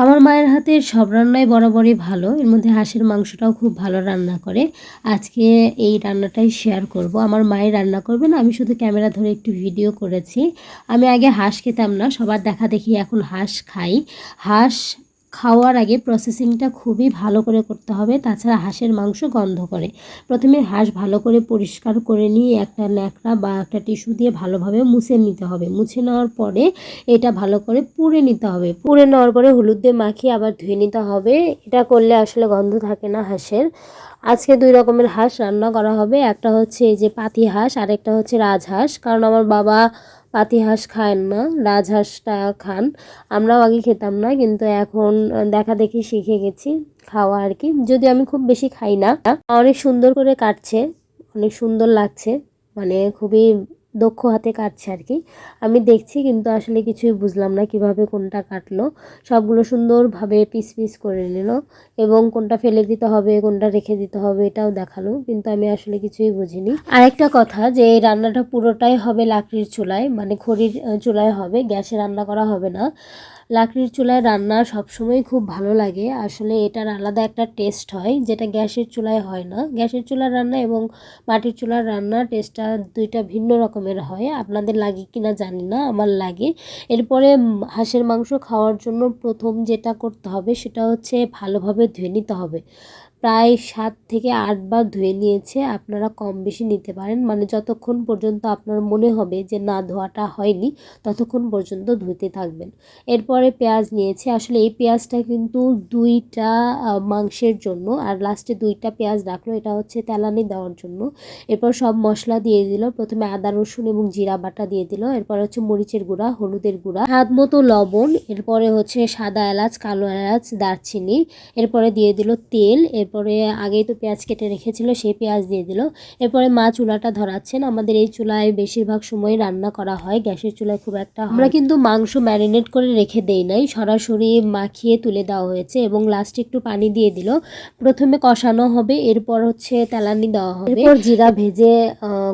আমার মায়ের হাতের সব রান্নাই বরাবরই ভালো। এর মধ্যে হাঁসের মাংসটাও খুব ভালো রান্না করে। আজকে এই রান্নাটাই শেয়ার করব। আমার মায়ের রান্না করবে না, আমি শুধু ক্যামেরা ধরে একটু ভিডিও করেছি। আমি আগে হাঁস খেতাম না, সবার দেখা দেখি এখন হাঁস খাই। হাঁস খাওয়ার আগে প্রসেসিংটা খুবই ভালো করে করতে হবে, তাছাড়া হাঁসের মাংস গন্ধ করে। প্রথমে হাঁস ভালো করে পরিষ্কার করে নিয়ে একটা ন্যাকড়া বা একটা টিস্যু দিয়ে ভালোভাবে মুছে নিতে হবে। মুছে নেওয়ার পরে এটা ভালো করে পুড়ে নিতে হবে। পুড়ে নেওয়ার পরে হলুদ দিয়ে মাখিয়ে আবার ধুয়ে নিতে হবে। এটা করলে আসলে গন্ধ থাকে না হাঁসের। আজকে 2 রকমের হাঁস রান্না করা হবে। একটা হচ্ছে এই যে পাতি হাঁস, আর একটা হচ্ছে রাজহাঁস। কারণ আমার বাবা পাতি হাঁস খান না, রাজহাঁসটা খান। আমরাও আগে খেতাম না, কিন্তু এখন দেখা দেখি শিখে গেছি খাওয়া আর কি। যদিও আমি খুব বেশি খাই না। অনেক সুন্দর করে কাটছে, অনেক সুন্দর লাগছে, মানে খুবই দক্ষ হাতে কাটছে আর কি। আমি দেখছি কিন্তু আসলে কিছুই বুঝলাম না কিভাবে কোনটা কাটলো। সবগুলো সুন্দরভাবে পিস পিস করে নিল এবং কোনটা ফেলে দিতে হবে কোনটা রেখে দিতে হবে এটাও দেখালো, কিন্তু আমি আসলে কিছুই বুঝিনি। আরেকটা কথা, যে এই রান্নাটা পুরোটাই হবে লাকড়ির চুলায়, মানে খড়ির চুলায় হবে, গ্যাসে রান্না করা হবে না। লাকড়ির চুলায় রান্না সবসময় খুব ভালো লাগে, আসলে এটার আলাদা একটা টেস্ট হয় যেটা গ্যাসের চুলায় হয় না। গ্যাসের চুলার রান্না এবং মাটির চুলার রান্না টেস্টটা দুইটা ভিন্ন রকমের হয়। আপনাদের লাগে কি না জানি না, আমার লাগে। এরপরে হাঁসের মাংস খাওয়ার জন্য প্রথম যেটা করতে হবে সেটা হচ্ছে ভালোভাবে ধুয়ে নিতে হবে। প্রায় 7 থেকে 8 বার ধুয়ে নিয়েছে, আপনারা কম বেশি নিতে পারেন, মানে যতক্ষণ পর্যন্ত আপনার মনে হবে যে না ধোয়াটা হয়নি ততক্ষণ পর্যন্ত ধুতে থাকবেন। এরপরে পেঁয়াজ নিয়েছে, আসলে এই পেঁয়াজটা কিন্তু 2টা মাংসের জন্য, আর লাস্টে 2টা পেঁয়াজ রাখলো, এটা হচ্ছে তেলানি দেওয়ার জন্য। এরপর সব মশলা দিয়ে দিল, প্রথমে আদা রসুন এবং জিরা বাটা দিয়ে দিল, এরপর হচ্ছে মরিচের গুঁড়া, হলুদের গুঁড়া, স্বাদ মতো লবণ, এরপরে হচ্ছে সাদা এলাচ, কালো এলাচ, দারচিনি, এরপরে দিয়ে দিল তেল, এরপরে আগেই তো পেঁয়াজ কেটে রেখেছিল সেই পেঁয়াজ দিয়ে দিল। এরপরে মা চুলাটা ধরাচ্ছেন। আমাদের এই চুলায় বেশিরভাগ সময় রান্না করা হয়, গ্যাসের চুলায় খুব একটা আমরা কিন্তু মাংস ম্যারিনেট করে রেখে দেই নাই, সরাসরি মাখিয়ে তুলে দেওয়া হয়েছে এবং লাস্টে একটু পানি দিয়ে দিল। প্রথমে কষানো হবে, এরপর হচ্ছে তেলানি দেওয়া হবে, এরপর জিরা ভেজে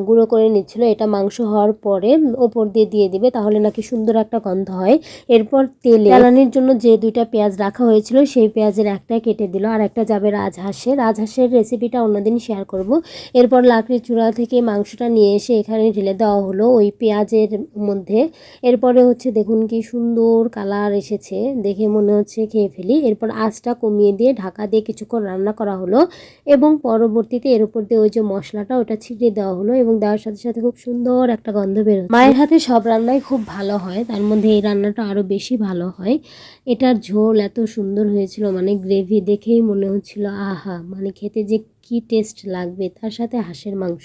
গুঁড়ো করে নিচ্ছিল, এটা মাংস হওয়ার পরে ওপর দিয়ে দিয়ে দিবে, তাহলে নাকি সুন্দর একটা গন্ধ হয়। এরপর তেলানির জন্য যে 2টা পেঁয়াজ রাখা হয়েছিল সেই পেঁয়াজের একটা কেটে দিল, আর একটা যাবে রাজহাঁসের রেসিপিটা অন্যদিন শেয়ার করব। এরপর লাকড়ির চূড়া থেকে মাংসটা নিয়ে এসে এখানে ঢেলে দেওয়া হলো ওই পেঁয়াজের মধ্যে। এরপরে হচ্ছে দেখুন কি সুন্দর কালার এসেছে, দেখে মনে হচ্ছে খেয়ে ফেলি। এরপর আঁচটা কমিয়ে দিয়ে ঢাকা দিয়ে কিছুক্ষণ রান্না করা হলো এবং পরবর্তীতে এর উপর দিয়ে ওই যে মশলাটা ওটা ছিটিয়ে দেওয়া হলো এবং দেওয়ার সাথে সাথে খুব সুন্দর একটা গন্ধ বেরোচ্ছে। মায়ের হাতে সব রান্নাই খুব ভালো হয়, তার মধ্যে এই রান্নাটা আরও বেশি ভালো হয়। এটার ঝোল এত সুন্দর হয়েছিল, মানে গ্রেভি দেখেই মনে হচ্ছিল আহা, মানে খেতে যে কি টেস্ট লাগবে, তার সাথে হাঁসের মাংস।